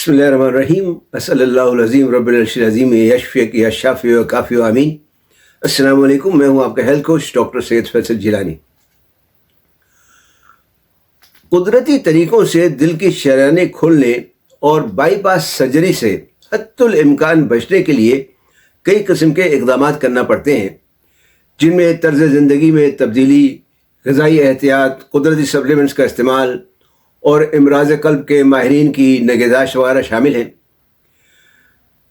बिस्मिल्लाहिर्रहमानिर्रहीम अस्सलाल्लाहु अज़ीम रब्बिल अर्शिल अज़ीम यशफ़िक या शाफ़ी व काफ़ी व आमीन। अस्सलामु अलैकुम, मैं हूँ आपका health coach doctor Syed Faisal Jilani. कुदरती तरीक़ों से दिल की शरायनें खोलने और बाईपास सर्जरी से हत्तुल इम्कान बचने के लिए कई किस्म के इक़दाम करना पड़ते हैं, जिनमें तर्ज़ ज़िंदगी में तब्दीली, ग़िज़ाई एहतियात, कुदरती सप्लीमेंट्स का इस्तेमाल और इमराज़ क़ल्ब के माहिरीन की निगहदाश्त वगैरह शामिल हैं।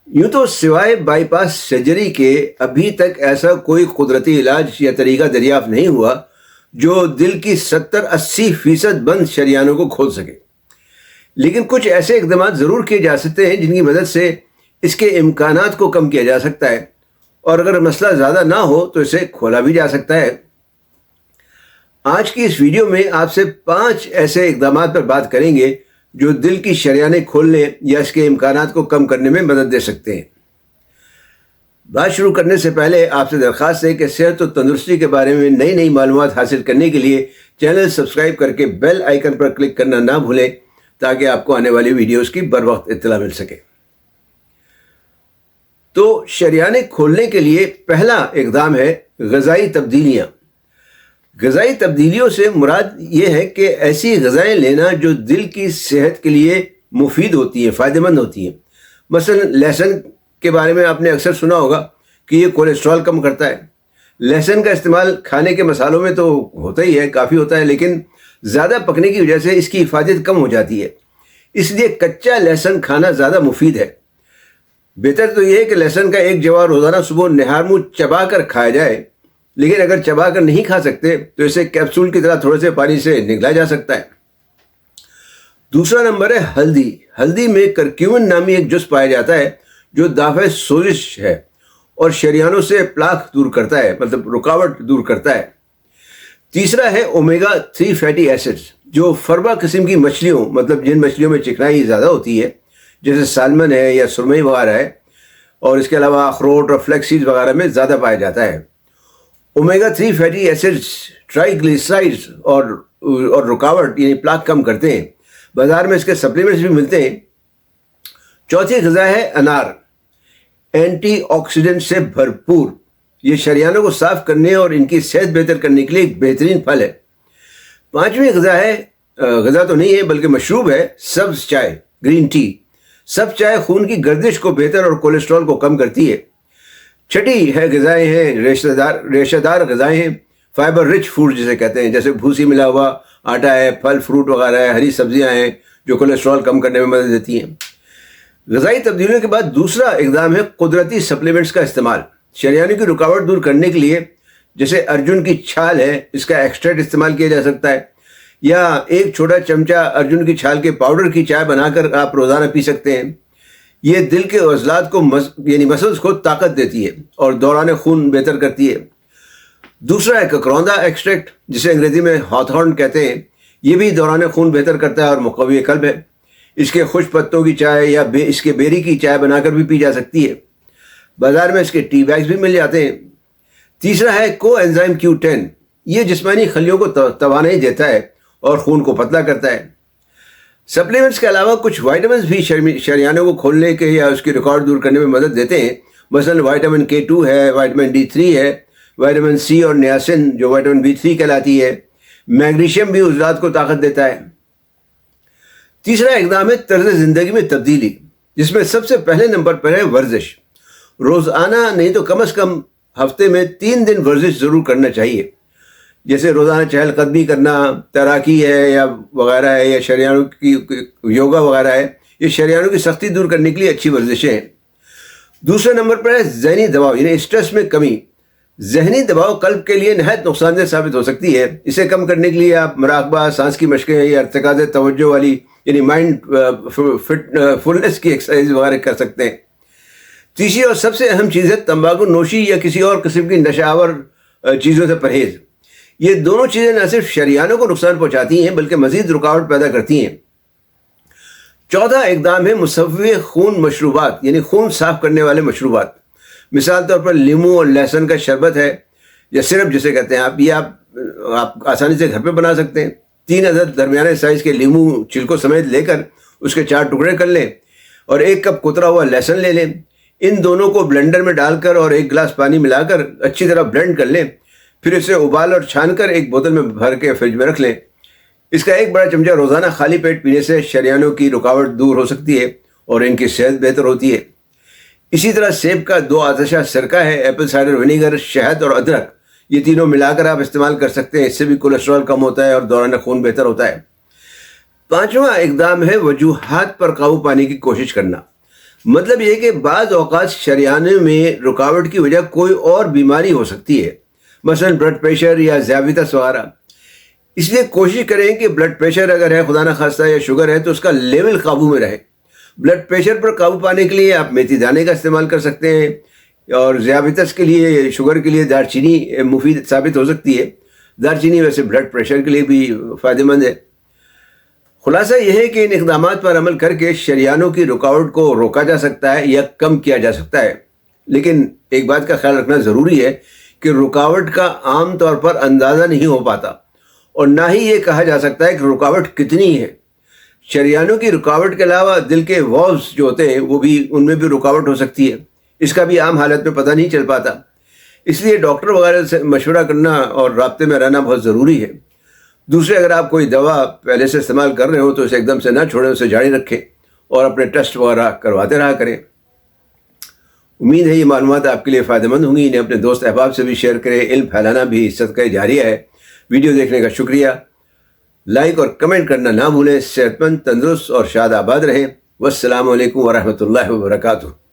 यूँ तो सिवाय बाईपास सर्जरी के अभी तक ऐसा कोई कुदरती इलाज या तरीका दरियाफ़्त नहीं हुआ जो दिल की 70-80% बंद शरियानों को खोल सके, लेकिन कुछ ऐसे इक़दाम ज़रूर किए जा सकते हैं जिनकी मदद से इसके इम्कानात को कम किया जा सकता है, और अगर मसला ज़्यादा ना हो तो इसे खोला भी जा सकता है। आज की इस वीडियो में आपसे 5 ऐसे इक़दाम पर बात करेंगे जो दिल की शरियानें खोलने या इसके इम्कानात को कम करने में मदद दे सकते हैं। बात शुरू करने से पहले आपसे दरख्वास्त है कि सेहत और तंदुरुस्ती के बारे में नई नई मालूमात हासिल करने के लिए चैनल सब्सक्राइब करके बेल आइकन पर क्लिक करना ना भूलें, ताकि आपको आने वाली वीडियोज़ की बर वक्त इत्तला मिल सके। तो शरियानें खोलने के लिए पहला इक़दाम है ग़िज़ाई तब्दीलियाँ। ग़िज़ाई तब्दीलियों से मुराद ये है कि ऐसी ग़िज़ाएँ लेना जो दिल की सेहत के लिए मुफीद होती हैं, फ़ायदेमंद होती हैं। मसलन लहसुन के बारे में आपने अक्सर सुना होगा कि ये कोलेस्ट्रॉल कम करता है। लहसुन का इस्तेमाल खाने के मसालों में तो होता ही है, काफ़ी होता है, लेकिन ज़्यादा पकने की वजह से इसकी हिफाजत कम हो जाती है। इसलिए कच्चा लहसुन खाना ज़्यादा मुफीद है। बेहतर तो ये है कि लहसुन का एक जवा रोज़ाना सुबह निहार मुँह चबा कर खाया जाए, लेकिन अगर चबा कर नहीं खा सकते तो इसे कैप्सूल की तरह थोड़े से पानी से निगला जा सकता है। दूसरा नंबर है हल्दी। हल्दी में करक्यूमिन नामी एक जुज़ पाया जाता है जो दाफ़े सोजिश है और शरियानों से प्लाक दूर करता है, मतलब रुकावट दूर करता है। तीसरा है ओमेगा 3 फैटी एसिड्स, जो फरबा किस्म की मछलियों, मतलब जिन मछलियों में चिकनाई ज़्यादा होती है, जैसे सालमन है या सुरमई वगैरह है, और इसके अलावा अखरोट और फ्लैक्स सीड्स वगैरह में ज़्यादा पाया जाता है। ओमेगा 3 फैटी एसिड्स ट्राइग्लिसराइड्स और रुकावट यानी प्लाक कम करते हैं। बाज़ार में इसके सप्लीमेंट्स भी मिलते हैं। चौथी ग़िज़ा है अनार। एंटीऑक्सीडेंट से भरपूर, ये शरियानों को साफ़ करने और इनकी सेहत बेहतर करने के लिए एक बेहतरीन फल है। पाँचवीं ग़िज़ा है, ग़िज़ा तो नहीं है बल्कि मशरूब है, सब्ज़ चाय, ग्रीन टी। सब्ज़ चाय खून की गर्दिश को बेहतर और कोलेस्ट्रॉल को कम करती है। छठी है ग़िज़ाएँ हैं रेशेदार ग़िज़ाएँ हैं, फाइबर रिच फूड जिसे कहते हैं, जैसे भूसी मिला हुआ आटा है, फल फ्रूट वगैरह है, हरी सब्जियां हैं जो कोलेस्ट्रॉल कम करने में मदद देती हैं। ग़िज़ाई तब्दीलियों के बाद दूसरा इक़दाम है कुदरती सप्लीमेंट्स का इस्तेमाल। शरियानों की रुकावट दूर करने के लिए जैसे अर्जुन की छाल है, इसका एक्सट्रैक्ट इस्तेमाल किया जा सकता है, या एक छोटा चमचा अर्जुन की छाल के पाउडर की चाय बनाकर आप रोज़ाना पी सकते हैं। ये दिल के अज़लात को यानी मसल्स को ताकत देती है और दौरान खून बेहतर करती है। दूसरा है ककरौंदा एक्सट्रैक्ट, जिसे अंग्रेज़ी में हॉथॉर्न कहते हैं। ये भी दौरान खून बेहतर करता है और मुक़व्वी क़ल्ब है। इसके खुश पत्तों की चाय या इसके बेरी की चाय बनाकर भी पी जा सकती है। बाज़ार में इसके टी बैग्स भी मिल जाते हैं। तीसरा है कोएंजाइम Q10। ये जिस्मानी खलियों को तवानाई देता है और खून को पतला करता है। सप्लीमेंट्स के अलावा कुछ वाइटामिन भी शरियानों को खोलने के या उसकी रिकॉर्ड दूर करने में मदद देते हैं। मसलन विटामिन K2 है, विटामिन D3 है, विटामिन C और नियासिन जो विटामिन B3 कहलाती है। मैग्नीशियम भी उज़लात को ताकत देता है। तीसरा इक़दाम है तर्ज़ ज़िंदगी में तब्दीली, जिसमें सबसे पहले नंबर पर है वर्जिश। रोज़ाना नहीं तो कम अज़ कम हफ्ते में 3 दिन वर्जिश ज़रूर करना चाहिए, जैसे रोज़ाना चहलकदमी करना, तैराकी है या वगैरह है, या शरियानों की योगा वगैरह है। ये शरियानों की सख्ती दूर करने के लिए अच्छी वर्जिशें हैं। दूसरे नंबर पर है ज़हनी दबाव यानी स्ट्रेस में कमी। ज़हनी दबाव क़ल्ब के लिए नहायत नुकसानदेह साबित हो सकती है। इसे कम करने के लिए आप मुराक़बा, सांस की मशक़ें या इर्तिकाज़ तवज्जो वाली यानी माइंड फुलनेस की एक्सरसाइज वगैरह कर सकते हैं। तीसरी और सबसे अहम चीज़ है तंबाकू नोशी या किसी और किस्म की नशावर चीज़ों से परहेज़। ये दोनों चीज़ें न सिर्फ शरियानों को नुकसान पहुँचाती हैं बल्कि मज़ीद रुकावट पैदा करती हैं। चौथा इक़दाम है मुसव्वे खून मशरूबात यानी खून साफ़ करने वाले मशरूबात। मिसाल तौर पर लीमू और लहसुन का शरबत है या सिरप जिसे कहते हैं आप, ये आप आसानी से घर पे बना सकते हैं। 3 अदद दरमियाने साइज़ के लीमू छिलकों समेत लेकर उसके 4 टुकड़े कर लें اور 1 کپ کترا ہوا لہسن لے لیں. ان دونوں کو بلینڈر میں ڈال کر اور 1 گلاس پانی ملا کر اچھی طرح بلینڈ کر لیں. پھر اسے ابال اور چھان کر ایک بوتل میں بھر کے فریج میں رکھ لیں. اس کا 1 بڑا چمچہ روزانہ خالی پیٹ پینے سے شریانوں کی رکاوٹ دور ہو سکتی ہے اور ان کی صحت بہتر ہوتی ہے. اسی طرح سیب کا 2 آتشہ سرکہ ہے، ایپل سائڈر ونیگر، شہد اور ادرک، یہ تینوں ملا کر آپ استعمال کر سکتے ہیں. اس سے بھی کولیسٹرول کم ہوتا ہے اور دوران خون بہتر ہوتا ہے. 5واں اقدام ہے وجوہات پر قابو پانے کی کوشش کرنا. مطلب یہ کہ بعض اوقات شریانوں میں رکاوٹ کی وجہ کوئی اور بیماری ہو سکتی ہے، مثلا بلڈ پریشر یا ذیابیطس وغیرہ. اس لیے کوشش کریں کہ بلڈ پریشر اگر ہے خدا نخواستہ یا شوگر ہے تو اس کا لیول قابو میں رہے. بلڈ پریشر پر قابو پانے کے لیے آپ میتھی دانے کا استعمال کر سکتے ہیں، اور ذیابیطس کے لیے، شوگر کے لیے دار چینی مفید ثابت ہو سکتی ہے. دار چینی ویسے بلڈ پریشر کے لیے بھی فائدہ مند ہے. خلاصہ یہ ہے کہ ان اقدامات پر عمل کر کے شریانوں کی رکاوٹ کو روکا جا سکتا ہے یا کم کیا جا سکتا ہے. لیکن ایک بات کا خیال رکھنا ضروری ہے کہ رکاوٹ کا عام طور پر اندازہ نہیں ہو پاتا، اور نہ ہی یہ کہا جا سکتا ہے کہ رکاوٹ کتنی ہے. شریانوں کی رکاوٹ کے علاوہ دل کے والوز جو ہوتے ہیں وہ بھی، ان میں بھی رکاوٹ ہو سکتی ہے. اس کا بھی عام حالت میں پتہ نہیں چل پاتا. اس لیے ڈاکٹر وغیرہ سے مشورہ کرنا اور رابطے میں رہنا بہت ضروری ہے. دوسرے، اگر آپ کوئی دوا پہلے سے استعمال کر رہے ہو تو اسے ایک دم سے نہ چھوڑیں، اسے جاری رکھیں اور اپنے ٹیسٹ وغیرہ کرواتے رہا کریں. امید ہے یہ معلومات آپ کے لیے فائدہ مند ہوں گی. انہیں اپنے دوست احباب سے بھی شیئر کریں. علم پھیلانا بھی صدقہ جاریہ ہے. ویڈیو دیکھنے کا شکریہ. لائک اور کمنٹ کرنا نہ بھولیں. صحت مند، تندرست اور شاد آباد رہیں. والسلام علیکم ورحمۃ اللہ وبرکاتہ.